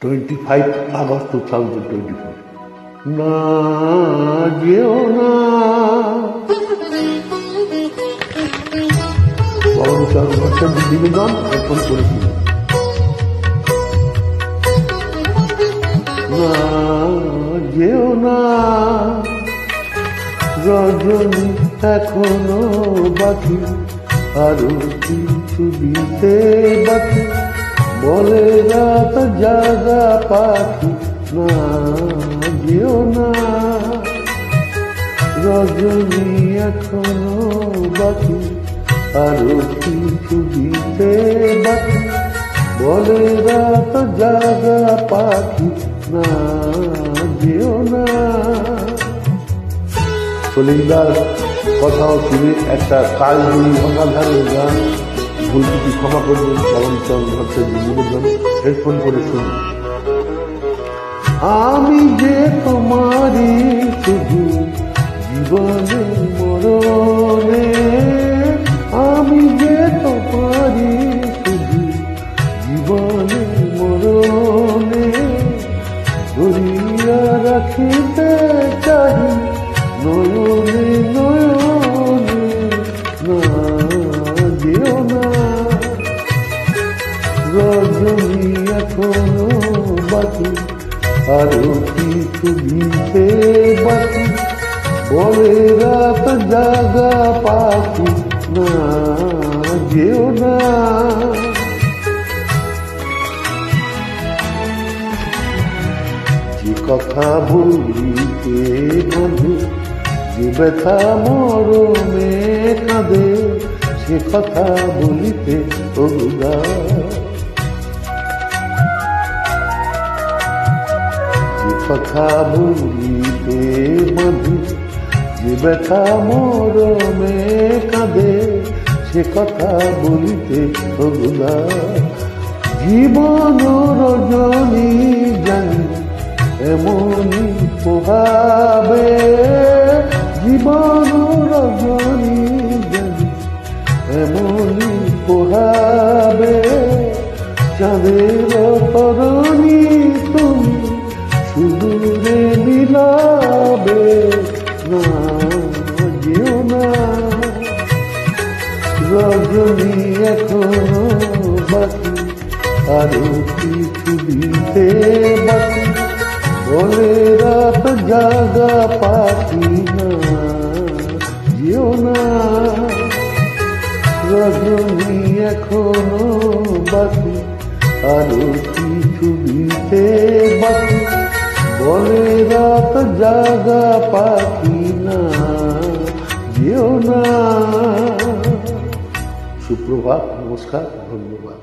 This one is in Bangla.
25 August 2024. না যেও না পবনচন্দ্র ভট্টাচার্য নিবেদন অর্পণ করেছিল। না যেও না রজনী এখনো বাকি, আরো কিছু দিতে বাকি, বলে রাত জাগা পাখি। না যেও না রজনী এখনো বাকি, আরো কিছু দিতে বাকি, বলে রাত জাগা পাখি। না যেও না। সলিলদার কথাও শুনে একটা কালজয়ী অসাধারণ গান। ভুল কিছু ক্ষমা করবেন, পবনচন্দ্র ভট্টাচার্য নিবেদন হেডফোন করে শুনুন। আমি যে তোমারই শুধু জীবনে মরণে, আমি যে তোমারই শুধু জীবনে মরণে, ধরিয়া রাখিতে চাই নয়নে নয়নে। না যেও না রজনী এখনো বাকি, আরো কিছু দিতে বাকি, বলে রাত জাগা পাখি। না যেও না। যে কথা বলিতে বন্ধু, যে ব্যথা মরমে কাঁদে, সে কথা বলিতে তরুণা। যে কথা বলিতে বন্ধু, যে ব্যথা মরমে কাঁদে, সে কথা বলিতে তরুণা। জীবন রজনী জানি এমনি পোহাবে, জীবন রজনী জানি এমনি পোহাবে, চাঁদের তরণী তুমি সুদূরে মিলাবে। না যেও না রজনী এখনো বাকি, আরো কিছু দিতে বাকি, বলে রাত জাগা পাখি। না যেও না রজনী এখনো বাকি, আরো কিছু দিতে বাকি, বলে রাত জাগা পাখি। না যেও না। সুপ্রভাত, নমস্কার, ধন্যবাদ।